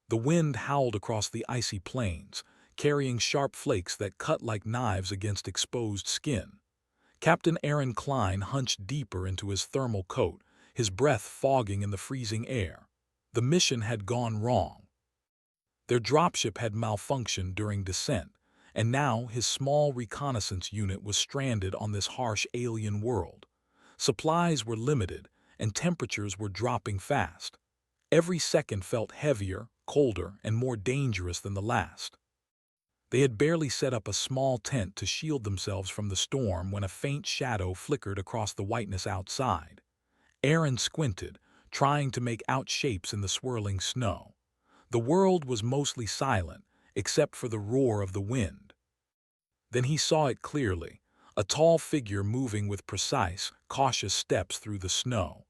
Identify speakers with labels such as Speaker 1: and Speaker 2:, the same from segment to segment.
Speaker 1: The wind howled across the icy plains, carrying sharp flakes that cut like knives against exposed skin. Captain Aaron Klein hunched deeper into his thermal coat, his breath fogging in the freezing air. The mission had gone wrong. Their dropship had malfunctioned during descent, and now his small reconnaissance unit was stranded on this harsh alien world. Supplies were limited, and temperatures were dropping fast. Every second felt heavier, colder, and more dangerous than the last. They had barely set up a small tent to shield themselves from the storm when a faint shadow flickered across the whiteness outside. Aaron squinted, trying to make out shapes in the swirling snow. The world was mostly silent, except for the roar of the wind. Then he saw it clearly, a tall figure moving with precise, cautious steps through the snow.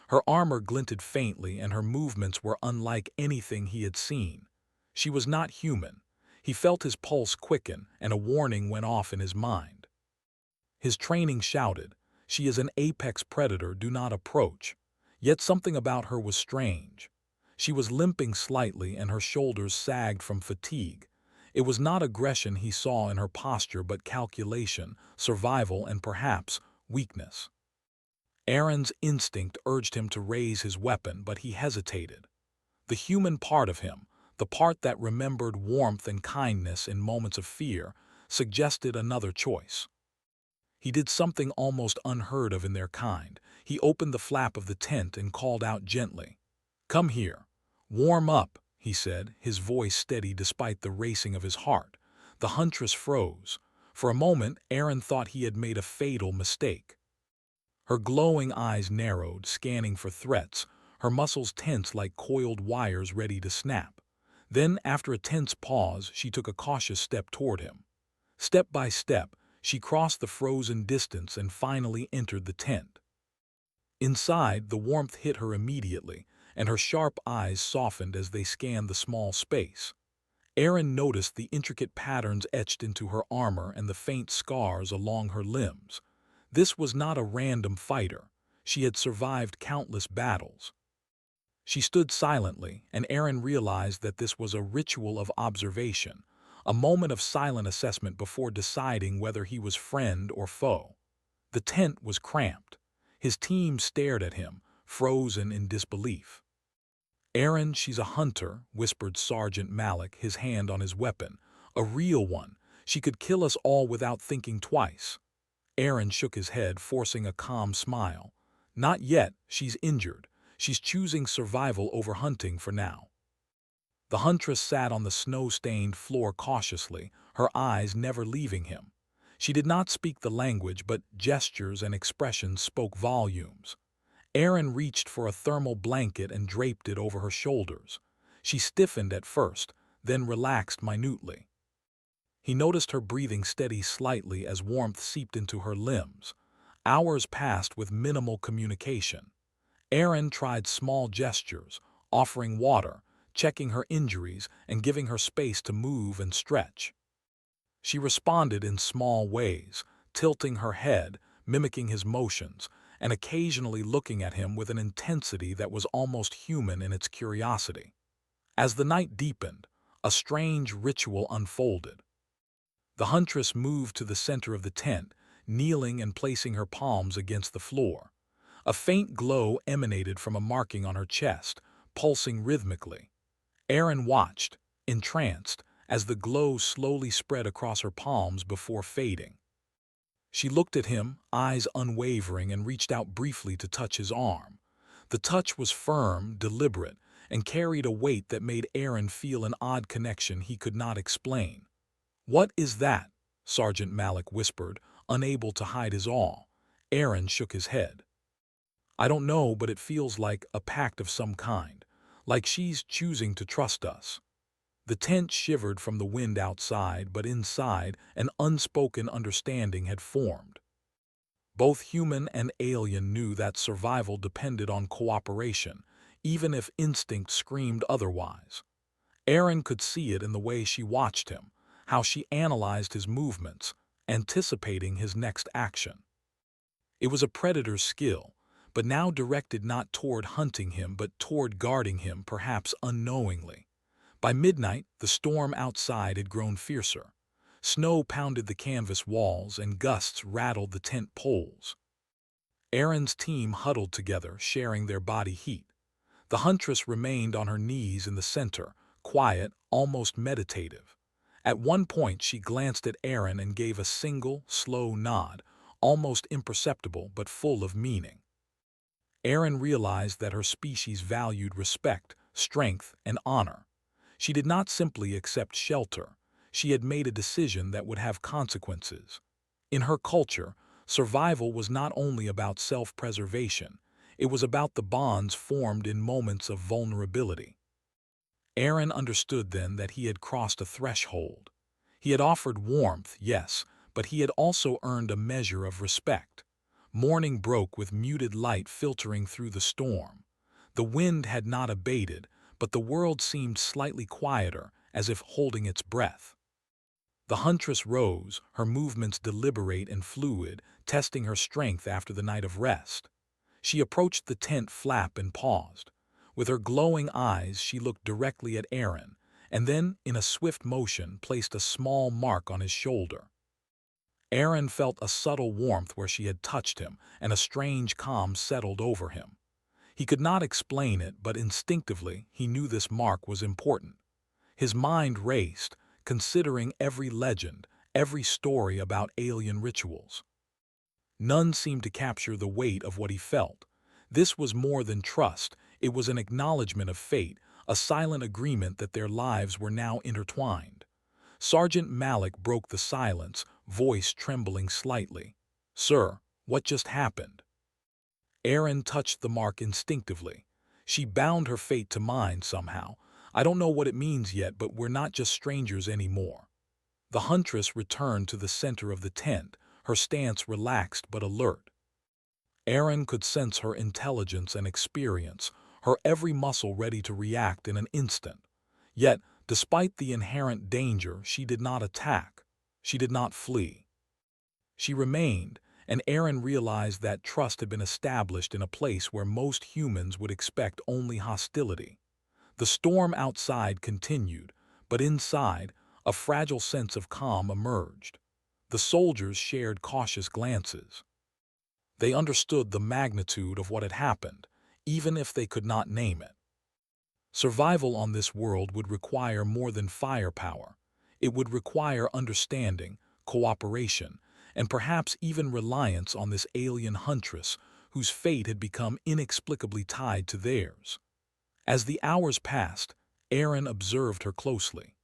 Speaker 1: Her armor glinted faintly and her movements were unlike anything he had seen. She was not human. He felt his pulse quicken and a warning went off in his mind. His training shouted, "She is an apex predator, do not approach." Yet something about her was strange. She was limping slightly and her shoulders sagged from fatigue. It was not aggression he saw in her posture but calculation, survival, and perhaps weakness. Aaron's instinct urged him to raise his weapon, but he hesitated. The human part of him, the part that remembered warmth and kindness in moments of fear, suggested another choice. He did something almost unheard of in their kind. He opened the flap of the tent and called out gently. "Come here. Warm up," he said, his voice steady despite the racing of his heart. The Huntress froze. For a moment, Aaron thought he had made a fatal mistake. Her glowing eyes narrowed, scanning for threats, her muscles tense like coiled wires ready to snap. Then, after a tense pause, she took a cautious step toward him. Step by step, she crossed the frozen distance and finally entered the tent. Inside, the warmth hit her immediately, and her sharp eyes softened as they scanned the small space. Aaron noticed the intricate patterns etched into her armor and the faint scars along her limbs. This was not a random fighter. She had survived countless battles. She stood silently, and Aaron realized that this was a ritual of observation, a moment of silent assessment before deciding whether he was friend or foe. The tent was cramped. His team stared at him, frozen in disbelief. "Aaron, she's a hunter," whispered Sergeant Malik, his hand on his weapon. "A real one. She could kill us all without thinking twice." Aaron shook his head, forcing a calm smile. "Not yet. She's injured. She's choosing survival over hunting for now." The Huntress sat on the snow-stained floor cautiously, her eyes never leaving him. She did not speak the language, but gestures and expressions spoke volumes. Aaron reached for a thermal blanket and draped it over her shoulders. She stiffened at first, then relaxed minutely. He noticed her breathing steady slightly as warmth seeped into her limbs. Hours passed with minimal communication. Aaron tried small gestures, offering water, checking her injuries, and giving her space to move and stretch. She responded in small ways, tilting her head, mimicking his motions, and occasionally looking at him with an intensity that was almost human in its curiosity. As the night deepened, a strange ritual unfolded. The Huntress moved to the center of the tent, kneeling and placing her palms against the floor. A faint glow emanated from a marking on her chest, pulsing rhythmically. Aaron watched, entranced, as the glow slowly spread across her palms before fading. She looked at him, eyes unwavering, and reached out briefly to touch his arm. The touch was firm, deliberate, and carried a weight that made Aaron feel an odd connection he could not explain. "What is that?" Sergeant Malik whispered, unable to hide his awe. Aaron shook his head. "I don't know, but it feels like a pact of some kind, like she's choosing to trust us." The tent shivered from the wind outside, but inside, an unspoken understanding had formed. Both human and alien knew that survival depended on cooperation, even if instinct screamed otherwise. Aaron could see it in the way she watched him, how she analyzed his movements, anticipating his next action. It was a predator's skill, but now directed not toward hunting him but toward guarding him, perhaps unknowingly. By midnight, the storm outside had grown fiercer. Snow pounded the canvas walls and gusts rattled the tent poles. Aaron's team huddled together, sharing their body heat. The Huntress remained on her knees in the center, quiet, almost meditative. At one point, she glanced at Aaron and gave a single, slow nod, almost imperceptible but full of meaning. Aaron realized that her species valued respect, strength, and honor. She did not simply accept shelter. She had made a decision that would have consequences. In her culture, survival was not only about self-preservation, it was about the bonds formed in moments of vulnerability. Aaron understood then that he had crossed a threshold. He had offered warmth, yes, but he had also earned a measure of respect. Morning broke with muted light filtering through the storm. The wind had not abated, but the world seemed slightly quieter, as if holding its breath. The Huntress rose, her movements deliberate and fluid, testing her strength after the night of rest. She approached the tent flap and paused. With her glowing eyes, she looked directly at Aaron, and then, in a swift motion, placed a small mark on his shoulder. Aaron felt a subtle warmth where she had touched him, and a strange calm settled over him. He could not explain it, but instinctively he knew this mark was important. His mind raced, considering every legend, every story about alien rituals. None seemed to capture the weight of what he felt. This was more than trust, it was an acknowledgement of fate, a silent agreement that their lives were now intertwined. Sergeant Malik broke the silence, voice trembling slightly. "Sir, what just happened?" Aaron touched the mark instinctively. She bound her fate to mine somehow. I don't know what it means yet, but we're not just strangers anymore. The Huntress returned to the center of the tent, her stance relaxed but alert. Aaron could sense her intelligence and experience, her every muscle ready to react in an instant. Yet, despite the inherent danger, she did not attack. She did not flee. She remained, and Aaron realized that trust had been established in a place where most humans would expect only hostility. The storm outside continued, but inside, a fragile sense of calm emerged. The soldiers shared cautious glances. They understood the magnitude of what had happened, even if they could not name it. Survival on this world would require more than firepower. It would require understanding, cooperation, and perhaps even reliance on this alien huntress whose fate had become inexplicably tied to theirs. As the hours passed, Aaron observed her closely.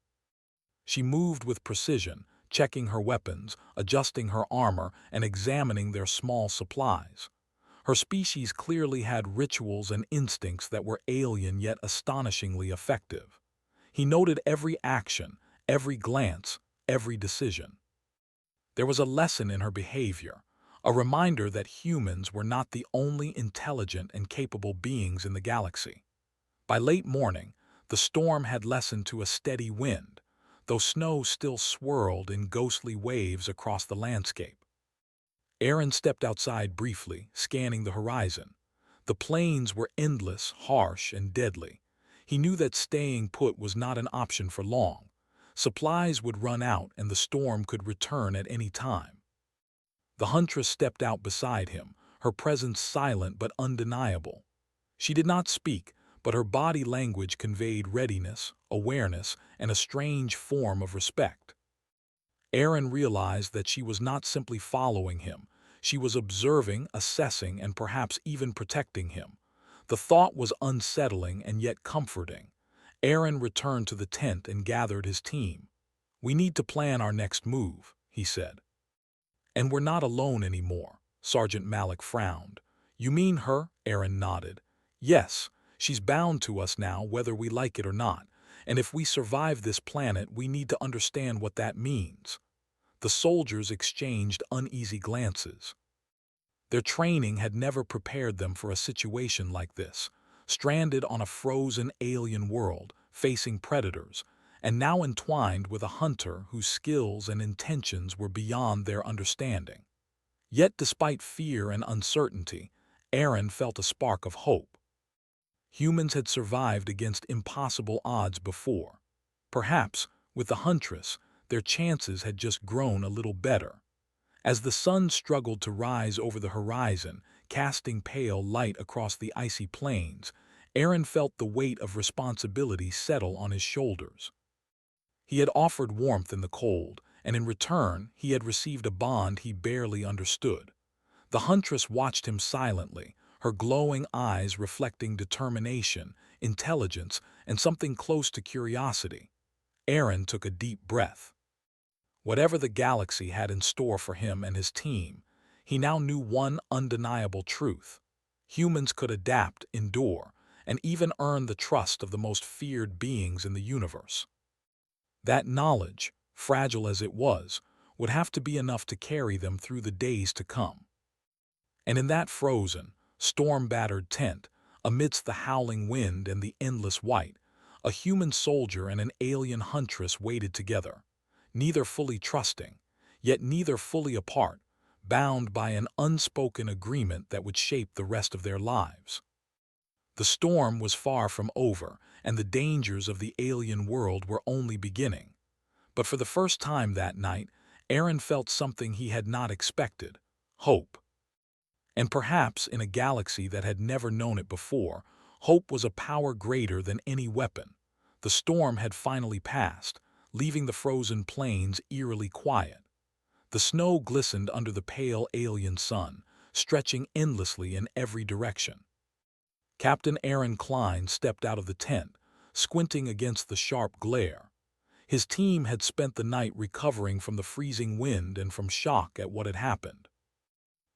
Speaker 1: She moved with precision, checking her weapons, adjusting her armor, and examining their small supplies. Her species clearly had rituals and instincts that were alien yet astonishingly effective. He noted every action, every glance, every decision. There was a lesson in her behavior, a reminder that humans were not the only intelligent and capable beings in the galaxy. By late morning, the storm had lessened to a steady wind, though snow still swirled in ghostly waves across the landscape. Aaron stepped outside briefly, scanning the horizon. The plains were endless, harsh, and deadly. He knew that staying put was not an option for long. Supplies would run out and the storm could return at any time. The Huntress stepped out beside him, her presence silent but undeniable. She did not speak, but her body language conveyed readiness, awareness, and a strange form of respect. Aaron realized that she was not simply following him. She was observing, assessing, and perhaps even protecting him. The thought was unsettling and yet comforting. Aaron returned to the tent and gathered his team. "We need to plan our next move," he said. "And we're not alone anymore," Sergeant Malik frowned. "You mean her?" Aaron nodded. "Yes, she's bound to us now whether we like it or not, and if we survive this planet we need to understand what that means." The soldiers exchanged uneasy glances. Their training had never prepared them for a situation like this, stranded on a frozen alien world, facing predators, and now entwined with a hunter whose skills and intentions were beyond their understanding. Yet despite fear and uncertainty, Aaron felt a spark of hope. Humans had survived against impossible odds before. Perhaps, with the Huntress, their chances had just grown a little better. As the sun struggled to rise over the horizon, casting pale light across the icy plains, Aaron felt the weight of responsibility settle on his shoulders. He had offered warmth in the cold, and in return he had received a bond he barely understood. The Huntress watched him silently, her glowing eyes reflecting determination, intelligence, and something close to curiosity. Aaron took a deep breath. Whatever the galaxy had in store for him and his team, he now knew one undeniable truth. Humans could adapt, endure, and even earn the trust of the most feared beings in the universe. That knowledge, fragile as it was, would have to be enough to carry them through the days to come. And in that frozen, storm-battered tent, amidst the howling wind and the endless white, a human soldier and an alien huntress waited together, neither fully trusting, yet neither fully apart, bound by an unspoken agreement that would shape the rest of their lives. The storm was far from over, and the dangers of the alien world were only beginning. But for the first time that night, Aaron felt something he had not expected: hope. And perhaps in a galaxy that had never known it before, hope was a power greater than any weapon. The storm had finally passed, leaving the frozen plains eerily quiet. The snow glistened under the pale alien sun, stretching endlessly in every direction. Captain Aaron Klein stepped out of the tent, squinting against the sharp glare. His team had spent the night recovering from the freezing wind and from shock at what had happened.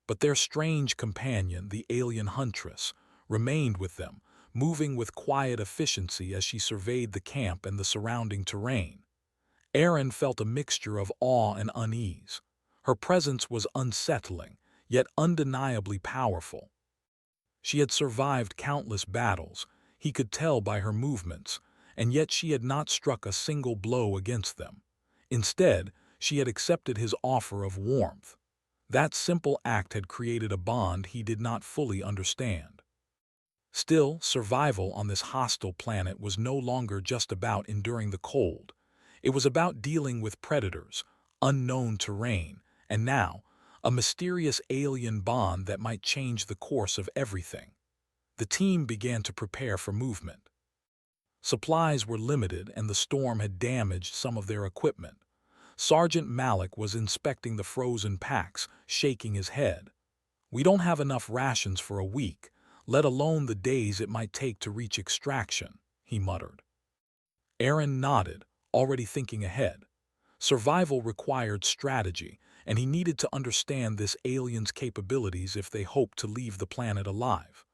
Speaker 1: But their strange companion, the alien Huntress, remained with them, moving with quiet efficiency as she surveyed the camp and the surrounding terrain. Aaron felt a mixture of awe and unease. Her presence was unsettling, yet undeniably powerful. She had survived countless battles, he could tell by her movements, and yet she had not struck a single blow against them. Instead, she had accepted his offer of warmth. That simple act had created a bond he did not fully understand. Still, survival on this hostile planet was no longer just about enduring the cold. It was about dealing with predators, unknown terrain, and now, a mysterious alien bond that might change the course of everything. The team began to prepare for movement. Supplies were limited and the storm had damaged some of their equipment. Sergeant Malik was inspecting the frozen packs, shaking his head. "We don't have enough rations for a week, let alone the days it might take to reach extraction," he muttered. Aaron nodded, already thinking ahead. Survival required strategy, and he needed to understand this alien's capabilities if they hoped to leave the planet alive.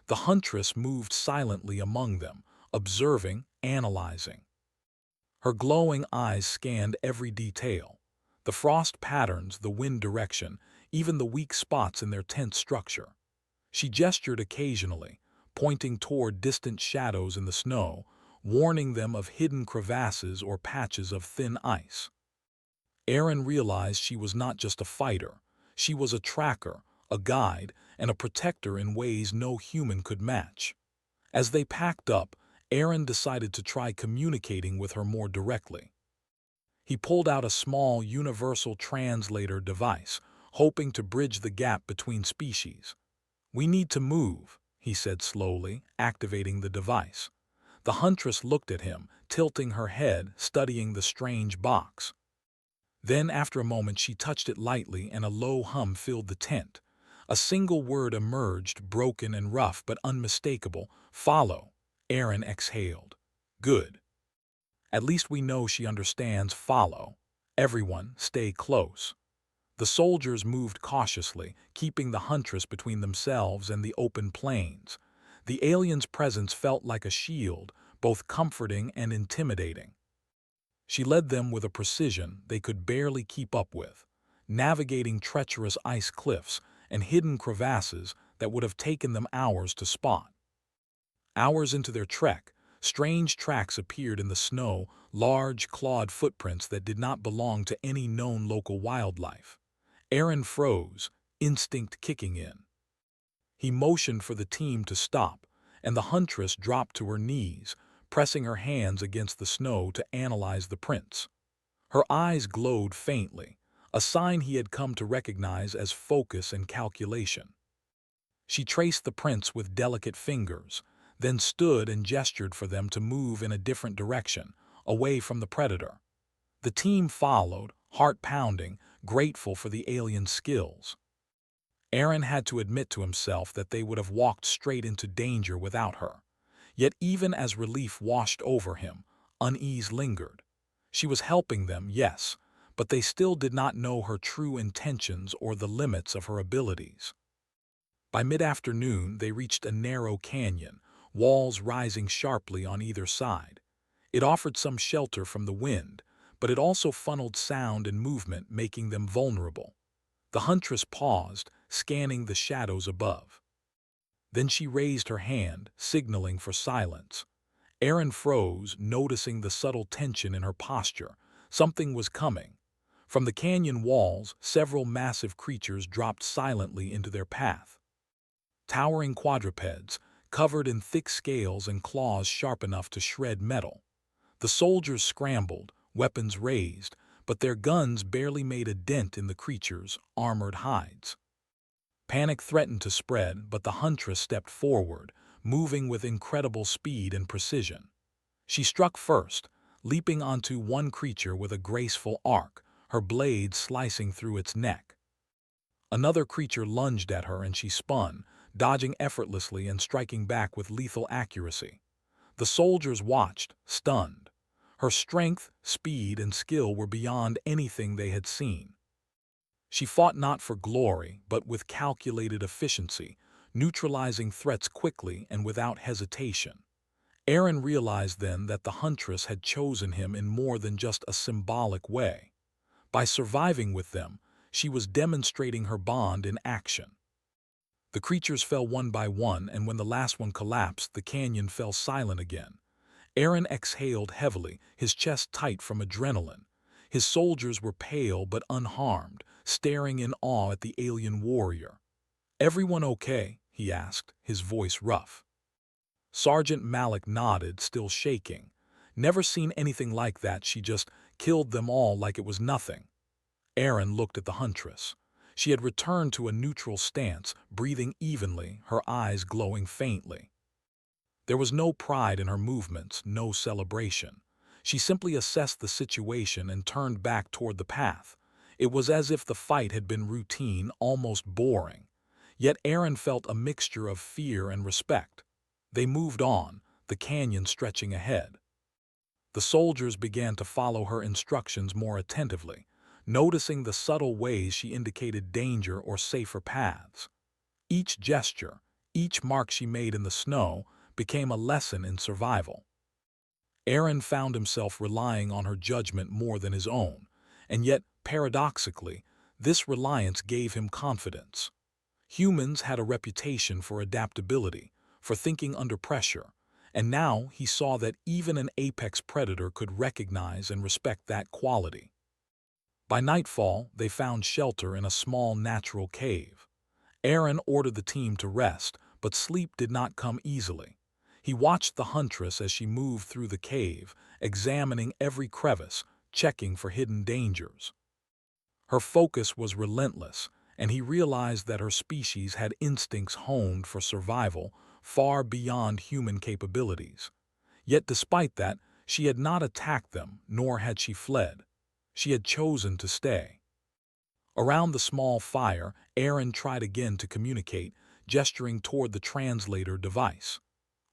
Speaker 1: The Huntress moved silently among them, observing, analyzing. Her glowing eyes scanned every detail: the frost patterns, the wind direction, even the weak spots in their tent structure. She gestured occasionally, pointing toward distant shadows in the snow, warning them of hidden crevasses or patches of thin ice. Aaron realized she was not just a fighter. She was a tracker, a guide, and a protector in ways no human could match. As they packed up, Aaron decided to try communicating with her more directly. He pulled out a small universal translator device, hoping to bridge the gap between species. "We need to move," he said slowly, activating the device. The Huntress looked at him, tilting her head, studying the strange box. Then, after a moment, she touched it lightly and a low hum filled the tent. A single word emerged, broken and rough but unmistakable: "Follow." Aaron exhaled. "Good. At least we know she understands follow. Everyone, stay close." The soldiers moved cautiously, keeping the Huntress between themselves and the open plains. The alien's presence felt like a shield, both comforting and intimidating. She led them with a precision they could barely keep up with, navigating treacherous ice cliffs and hidden crevasses that would have taken them hours to spot. Hours into their trek, strange tracks appeared in the snow, large, clawed footprints that did not belong to any known local wildlife. Aaron froze, instinct kicking in. He motioned for the team to stop, and the Huntress dropped to her knees, pressing her hands against the snow to analyze the prints. Her eyes glowed faintly, a sign he had come to recognize as focus and calculation. She traced the prints with delicate fingers, then stood and gestured for them to move in a different direction, away from the predator. The team followed, heart pounding, grateful for the alien's skills. Aaron had to admit to himself that they would have walked straight into danger without her. Yet even as relief washed over him, unease lingered. She was helping them, yes, but they still did not know her true intentions or the limits of her abilities. By mid-afternoon, they reached a narrow canyon, walls rising sharply on either side. It offered some shelter from the wind, but it also funneled sound and movement, making them vulnerable. The Huntress paused, scanning the shadows above. Then she raised her hand, signaling for silence. Aaron froze, noticing the subtle tension in her posture. Something was coming. From the canyon walls, several massive creatures dropped silently into their path. Towering quadrupeds, covered in thick scales and claws sharp enough to shred metal. The soldiers scrambled, weapons raised, but their guns barely made a dent in the creatures' armored hides. Panic threatened to spread, but the Huntress stepped forward, moving with incredible speed and precision. She struck first, leaping onto one creature with a graceful arc, her blade slicing through its neck. Another creature lunged at her and she spun, dodging effortlessly and striking back with lethal accuracy. The soldiers watched, stunned. Her strength, speed, and skill were beyond anything they had seen. She fought not for glory, but with calculated efficiency, neutralizing threats quickly and without hesitation. Aaron realized then that the Huntress had chosen him in more than just a symbolic way. By surviving with them, she was demonstrating her bond in action. The creatures fell one by one, and when the last one collapsed, the canyon fell silent again. Aaron exhaled heavily, his chest tight from adrenaline. His soldiers were pale but unharmed, staring in awe at the alien warrior. "Everyone okay?" he asked, his voice rough. Sergeant Malik nodded, still shaking. "Never seen anything like that. She just killed them all like it was nothing." Aaron looked at the Huntress. She had returned to a neutral stance, breathing evenly, her eyes glowing faintly. There was no pride in her movements, no celebration. She simply assessed the situation and turned back toward the path. It was as if the fight had been routine, almost boring. Yet Aaron felt a mixture of fear and respect. They moved on, the canyon stretching ahead. The soldiers began to follow her instructions more attentively, noticing the subtle ways she indicated danger or safer paths. Each gesture, each mark she made in the snow, became a lesson in survival. Aaron found himself relying on her judgment more than his own, and yet, paradoxically, this reliance gave him confidence. Humans had a reputation for adaptability, for thinking under pressure, and now he saw that even an apex predator could recognize and respect that quality. By nightfall, they found shelter in a small natural cave. Aaron ordered the team to rest, but sleep did not come easily. He watched the Huntress as she moved through the cave, examining every crevice, checking for hidden dangers. Her focus was relentless, and he realized that her species had instincts honed for survival far beyond human capabilities. Yet despite that, she had not attacked them, nor had she fled. She had chosen to stay. Around the small fire, Aaron tried again to communicate, gesturing toward the translator device.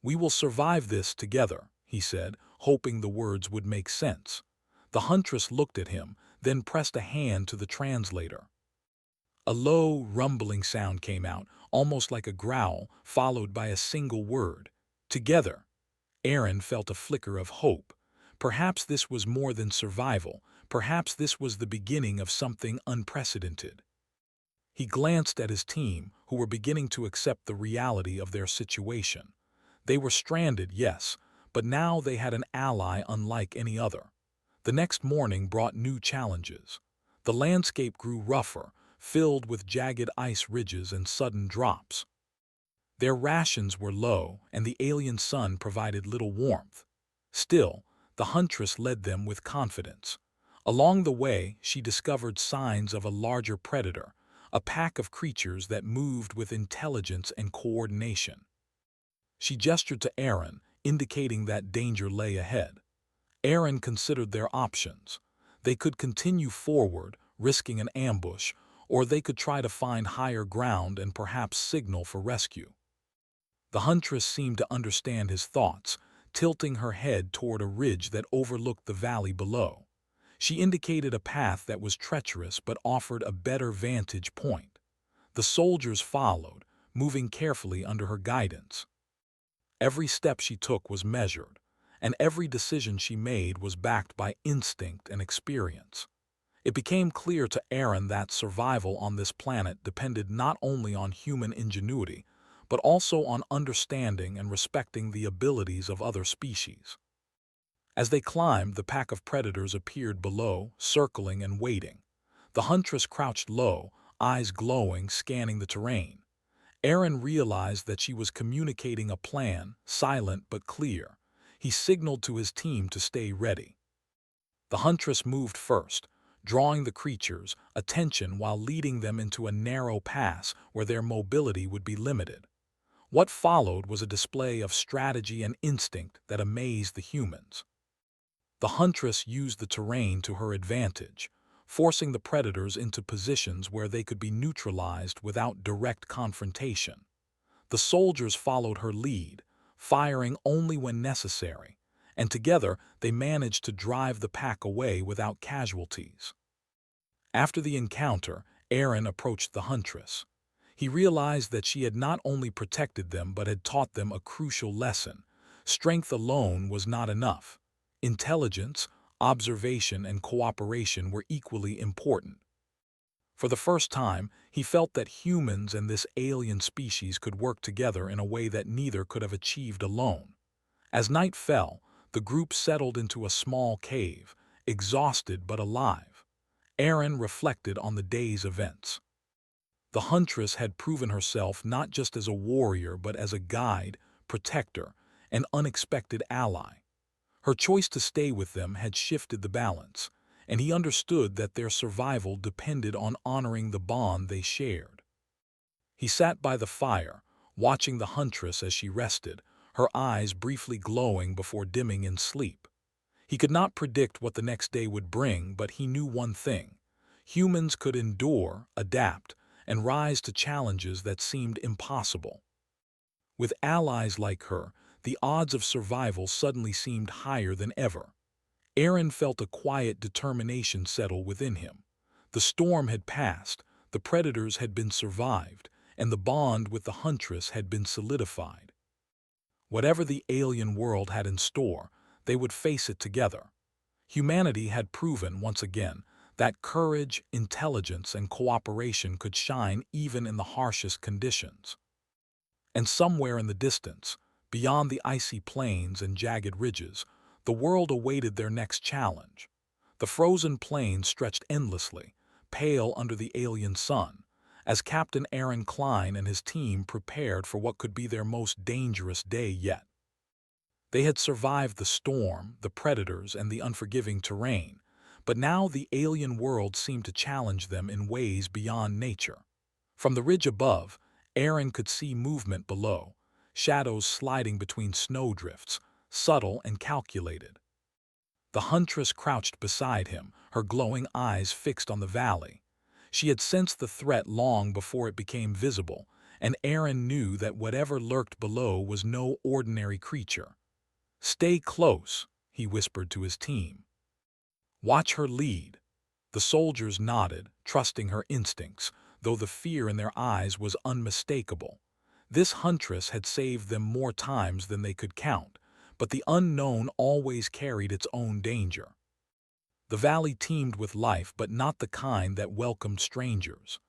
Speaker 1: "We will survive this together," he said, hoping the words would make sense. The Huntress looked at him, then pressed a hand to the translator. A low, rumbling sound came out, almost like a growl, followed by a single word: "Together." Aaron felt a flicker of hope. Perhaps this was more than survival. Perhaps this was the beginning of something unprecedented. He glanced at his team, who were beginning to accept the reality of their situation. They were stranded, yes, but now they had an ally unlike any other. The next morning brought new challenges. The landscape grew rougher, filled with jagged ice ridges and sudden drops. Their rations were low, and the alien sun provided little warmth. Still, the huntress led them with confidence. Along the way, she discovered signs of a larger predator, a pack of creatures that moved with intelligence and coordination. She gestured to Aaron, indicating that danger lay ahead. Aaron considered their options. They could continue forward, risking an ambush, or they could try to find higher ground and perhaps signal for rescue. The huntress seemed to understand his thoughts, tilting her head toward a ridge that overlooked the valley below. She indicated a path that was treacherous but offered a better vantage point. The soldiers followed, moving carefully under her guidance. Every step she took was measured, and every decision she made was backed by instinct and experience. It became clear to Aaron that survival on this planet depended not only on human ingenuity, but also on understanding and respecting the abilities of other species. As they climbed, the pack of predators appeared below, circling and waiting. The huntress crouched low, eyes glowing, scanning the terrain. Aaron realized that she was communicating a plan, silent but clear. He signaled to his team to stay ready. The huntress moved first, drawing the creatures' attention while leading them into a narrow pass where their mobility would be limited. What followed was a display of strategy and instinct that amazed the humans. The huntress used the terrain to her advantage, forcing the predators into positions where they could be neutralized without direct confrontation. The soldiers followed her lead, firing only when necessary, and together they managed to drive the pack away without casualties. After the encounter, Aaron approached the huntress. He realized that she had not only protected them but had taught them a crucial lesson. Strength alone was not enough. Intelligence, observation, and cooperation were equally important. For the first time, he felt that humans and this alien species could work together in a way that neither could have achieved alone. As night fell, the group settled into a small cave, exhausted but alive. Aaron reflected on the day's events. The huntress had proven herself not just as a warrior but as a guide, protector, and unexpected ally. Her choice to stay with them had shifted the balance, and he understood that their survival depended on honoring the bond they shared. He sat by the fire, watching the huntress as she rested, her eyes briefly glowing before dimming in sleep. He could not predict what the next day would bring, but he knew one thing: humans could endure, adapt, and rise to challenges that seemed impossible. With allies like her, the odds of survival suddenly seemed higher than ever. Aaron felt a quiet determination settle within him. The storm had passed, the predators had been survived, and the bond with the huntress had been solidified. Whatever the alien world had in store, they would face it together. Humanity had proven once again that courage, intelligence, and cooperation could shine even in the harshest conditions. And somewhere in the distance, beyond the icy plains and jagged ridges, the world awaited their next challenge. The frozen plains stretched endlessly, pale under the alien sun, as Captain Aaron Klein and his team prepared for what could be their most dangerous day yet. They had survived the storm, the predators, and the unforgiving terrain, but now the alien world seemed to challenge them in ways beyond nature. From the ridge above, Aaron could see movement below, shadows sliding between snowdrifts, subtle and calculated. The huntress crouched beside him, her glowing eyes fixed on the valley. She had sensed the threat long before it became visible, and Aaron knew that whatever lurked below was no ordinary creature. "Stay close," he whispered to his team. "Watch her lead." The soldiers nodded, trusting her instincts, though the fear in their eyes was unmistakable. This huntress had saved them more times than they could count, but the unknown always carried its own danger. The valley teemed with life, but not the kind that welcomed strangers.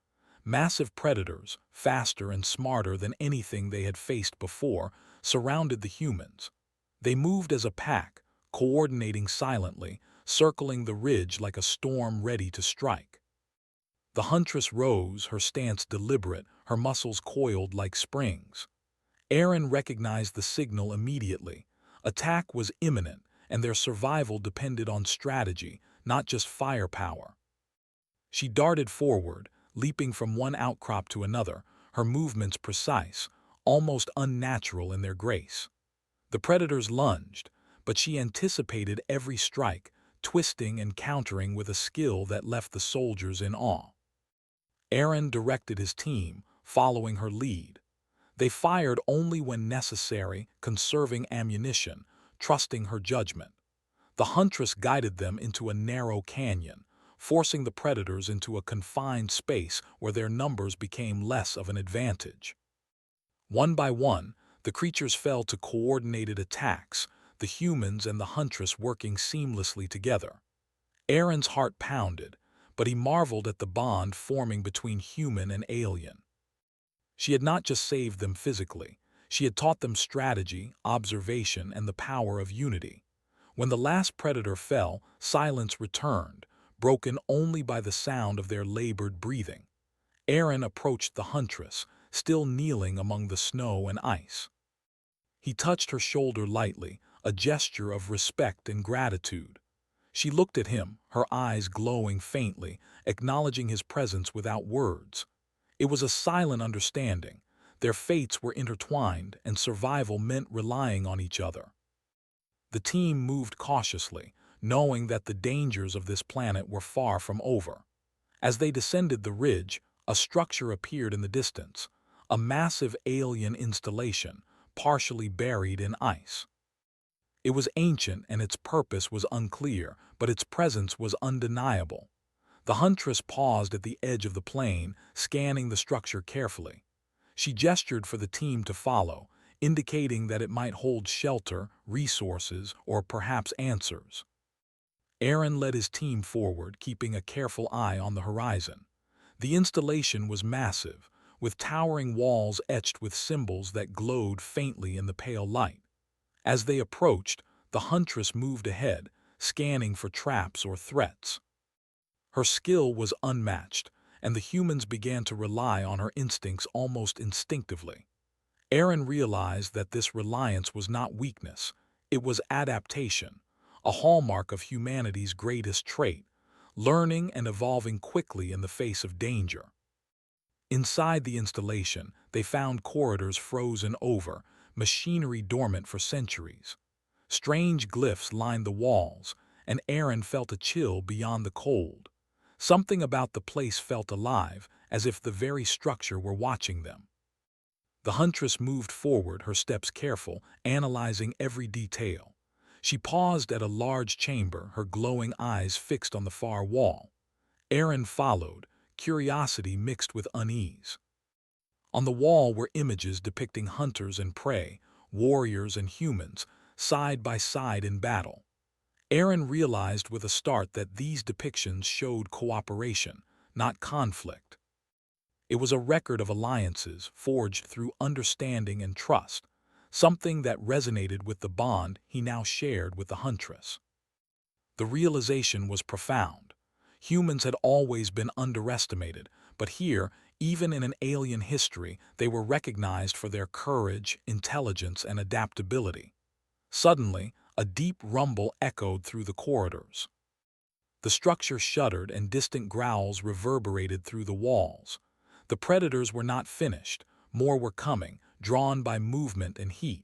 Speaker 1: Massive predators, faster and smarter than anything they had faced before, surrounded the humans. They moved as a pack, coordinating silently, circling the ridge like a storm ready to strike. The huntress rose, her stance deliberate, her muscles coiled like springs. Aaron recognized the signal immediately. Attack was imminent, and their survival depended on strategy, not just firepower. She darted forward, leaping from one outcrop to another, her movements precise, almost unnatural in their grace. The predators lunged, but she anticipated every strike, twisting and countering with a skill that left the soldiers in awe. Aaron directed his team, following her lead. They fired only when necessary, conserving ammunition, trusting her judgment. The Huntress guided them into a narrow canyon, forcing the predators into a confined space where their numbers became less of an advantage. One by one, the creatures fell to coordinated attacks, the humans and the Huntress working seamlessly together. Aaron's heart pounded, but he marveled at the bond forming between human and alien. She had not just saved them physically, she had taught them strategy, observation, and the power of unity. When the last predator fell, silence returned, broken only by the sound of their labored breathing. Aaron approached the Huntress, still kneeling among the snow and ice. He touched her shoulder lightly, a gesture of respect and gratitude. She looked at him, her eyes glowing faintly, acknowledging his presence without words. It was a silent understanding. Their fates were intertwined, and survival meant relying on each other. The team moved cautiously, knowing that the dangers of this planet were far from over. As they descended the ridge, a structure appeared in the distance, a massive alien installation, partially buried in ice. It was ancient and its purpose was unclear, but its presence was undeniable. The Huntress paused at the edge of the plain, scanning the structure carefully. She gestured for the team to follow, indicating that it might hold shelter, resources, or perhaps answers. Aaron led his team forward, keeping a careful eye on the horizon. The installation was massive, with towering walls etched with symbols that glowed faintly in the pale light. As they approached, the Huntress moved ahead, scanning for traps or threats. Her skill was unmatched, and the humans began to rely on her instincts almost instinctively. Aaron realized that this reliance was not weakness, it was adaptation, a hallmark of humanity's greatest trait, learning and evolving quickly in the face of danger. Inside the installation, they found corridors frozen over, machinery dormant for centuries. Strange glyphs lined the walls, and Aaron felt a chill beyond the cold. Something about the place felt alive, as if the very structure were watching them. The Huntress moved forward, her steps careful, analyzing every detail. She paused at a large chamber, her glowing eyes fixed on the far wall. Aaron followed, curiosity mixed with unease. On the wall were images depicting hunters and prey, warriors and humans, side by side in battle. Aaron realized with a start that these depictions showed cooperation, not conflict. It was a record of alliances forged through understanding and trust, something that resonated with the bond he now shared with the Huntress. The realization was profound. Humans had always been underestimated, but here, even in an alien history, they were recognized for their courage, intelligence, and adaptability. Suddenly, a deep rumble echoed through the corridors. The structure shuddered and distant growls reverberated through the walls. The predators were not finished, more were coming, drawn by movement and heat.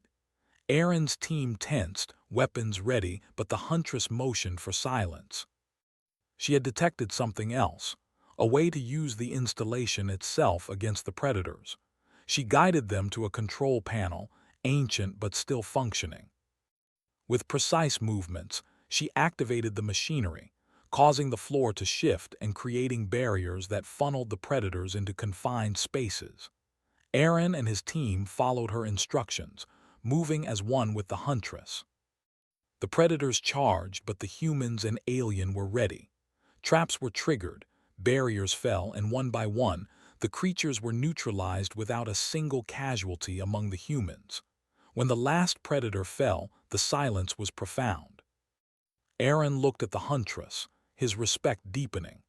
Speaker 1: Aaron's team tensed, weapons ready, but the Huntress motioned for silence. She had detected something else, a way to use the installation itself against the predators. She guided them to a control panel, ancient but still functioning. With precise movements, she activated the machinery, causing the floor to shift and creating barriers that funneled the predators into confined spaces. Aaron and his team followed her instructions, moving as one with the Huntress. The predators charged, but the humans and alien were ready. Traps were triggered, barriers fell, and one by one, the creatures were neutralized without a single casualty among the humans. When the last predator fell, the silence was profound. Aaron looked at the Huntress, his respect deepening.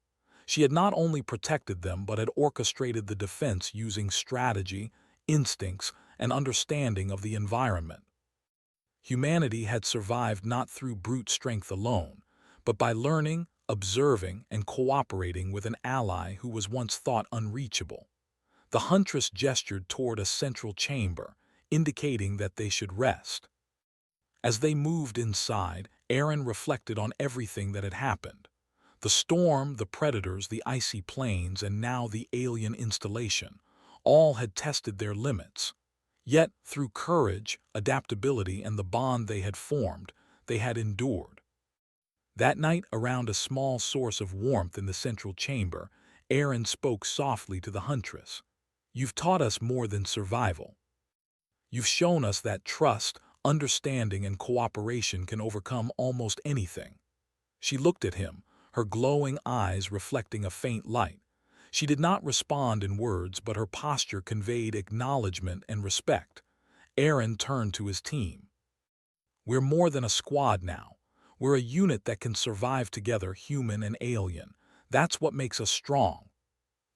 Speaker 1: She had not only protected them but had orchestrated the defense using strategy, instincts, and understanding of the environment. Humanity had survived not through brute strength alone, but by learning, observing, and cooperating with an ally who was once thought unreachable. The Huntress gestured toward a central chamber, indicating that they should rest. As they moved inside, Aaron reflected on everything that had happened. The storm, the predators, the icy plains, and now the alien installation, all had tested their limits. Yet, through courage, adaptability, and the bond they had formed, they had endured. That night, around a small source of warmth in the central chamber, Aaron spoke softly to the Huntress. "You've taught us more than survival. You've shown us that trust, understanding, and cooperation can overcome almost anything." She looked at him, her glowing eyes reflecting a faint light. She did not respond in words, but her posture conveyed acknowledgement and respect. Aaron turned to his team. "We're more than a squad now. We're a unit that can survive together, human and alien. That's what makes us strong."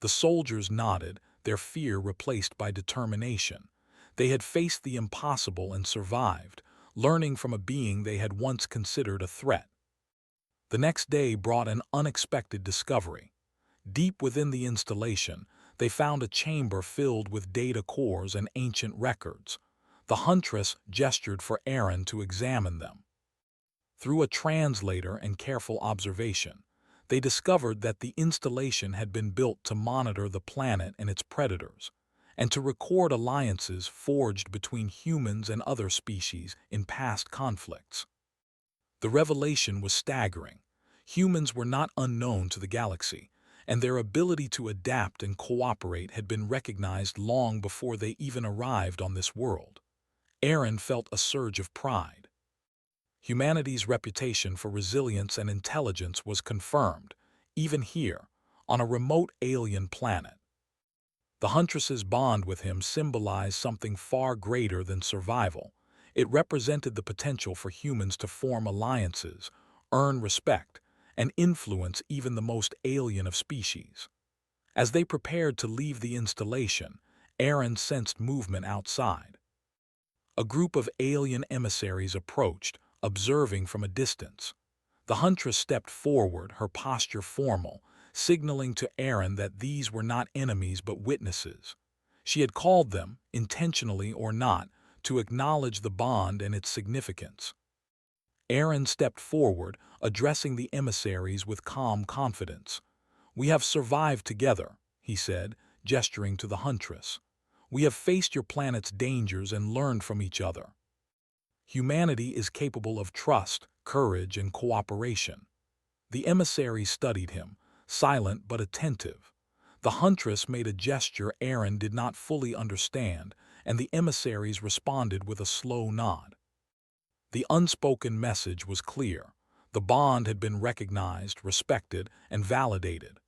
Speaker 1: The soldiers nodded, their fear replaced by determination. They had faced the impossible and survived, learning from a being they had once considered a threat. The next day brought an unexpected discovery. Deep within the installation, they found a chamber filled with data cores and ancient records. The Huntress gestured for Aaron to examine them. Through a translator and careful observation, they discovered that the installation had been built to monitor the planet and its predators, and to record alliances forged between humans and other species in past conflicts. The revelation was staggering. Humans were not unknown to the galaxy, and their ability to adapt and cooperate had been recognized long before they even arrived on this world. Aaron felt a surge of pride. Humanity's reputation for resilience and intelligence was confirmed, even here, on a remote alien planet. The Huntress's bond with him symbolized something far greater than survival. It represented the potential for humans to form alliances, earn respect, and influence even the most alien of species. As they prepared to leave the installation, Aaron sensed movement outside. A group of alien emissaries approached, observing from a distance. The Huntress stepped forward, her posture formal, signaling to Aaron that these were not enemies but witnesses. She had called them, intentionally or not, to acknowledge the bond and its significance. Aaron stepped forward, addressing the emissaries with calm confidence. "We have survived together," he said, gesturing to the Huntress. "We have faced your planet's dangers and learned from each other. Humanity is capable of trust, courage, and cooperation." The emissaries studied him, silent but attentive. The Huntress made a gesture Aaron did not fully understand, and the emissaries responded with a slow nod. The unspoken message was clear. The bond had been recognized, respected, and validated.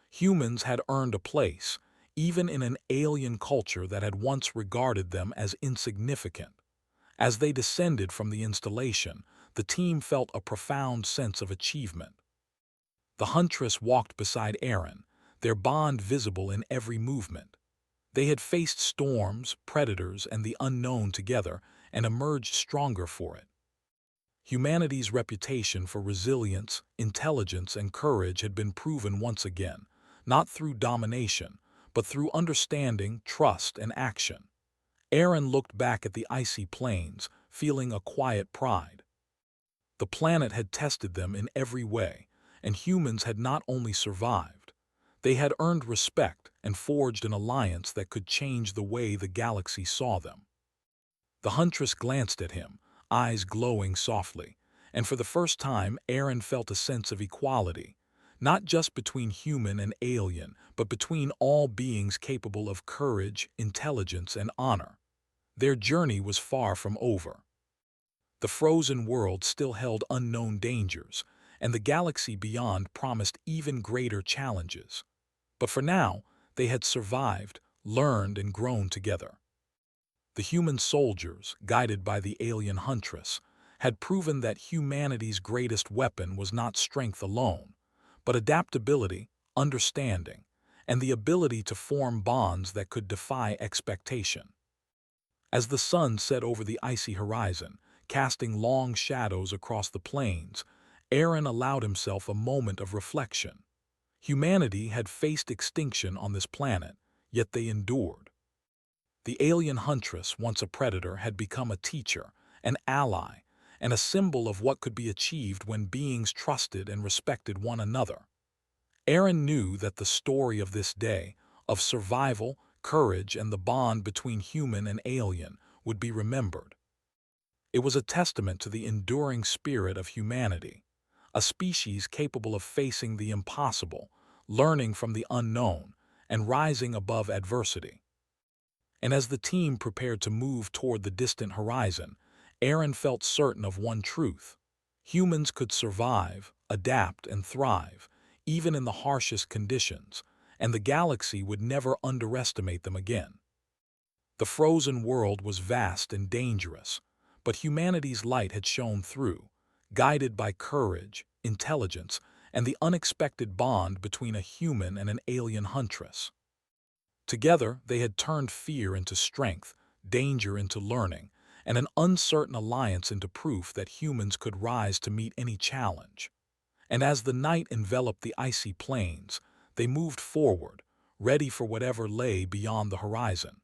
Speaker 1: Humans had earned a place, even in an alien culture that had once regarded them as insignificant. As they descended from the installation, the team felt a profound sense of achievement. The Huntress walked beside Aaron, their bond visible in every movement. They had faced storms, predators, and the unknown together and emerged stronger for it. Humanity's reputation for resilience, intelligence, and courage had been proven once again, not through domination, but through understanding, trust, and action. Aaron looked back at the icy plains, feeling a quiet pride. The planet had tested them in every way, and humans had not only survived, they had earned respect and forged an alliance that could change the way the galaxy saw them. The Huntress glanced at him, eyes glowing softly, and for the first time Aaron felt a sense of equality, not just between human and alien, but between all beings capable of courage, intelligence, and honor. Their journey was far from over. The frozen world still held unknown dangers, and the galaxy beyond promised even greater challenges. But for now, they had survived, learned, and grown together. The human soldiers, guided by the alien Huntress, had proven that humanity's greatest weapon was not strength alone, but adaptability, understanding, and the ability to form bonds that could defy expectation. As the sun set over the icy horizon, casting long shadows across the plains, Aaron allowed himself a moment of reflection. Humanity had faced extinction on this planet, yet they endured. The alien Huntress, once a predator, had become a teacher, an ally, and a symbol of what could be achieved when beings trusted and respected one another. Aaron knew that the story of this day, of survival, courage, and the bond between human and alien, would be remembered. It was a testament to the enduring spirit of humanity, a species capable of facing the impossible, learning from the unknown, and rising above adversity. And as the team prepared to move toward the distant horizon, Aaron felt certain of one truth: humans could survive, adapt, and thrive, even in the harshest conditions, and the galaxy would never underestimate them again. The frozen world was vast and dangerous, but humanity's light had shone through, guided by courage, intelligence, and the unexpected bond between a human and an alien huntress. Together, they had turned fear into strength, danger into learning, and an uncertain alliance into proof that humans could rise to meet any challenge. And as the night enveloped the icy plains, they moved forward, ready for whatever lay beyond the horizon.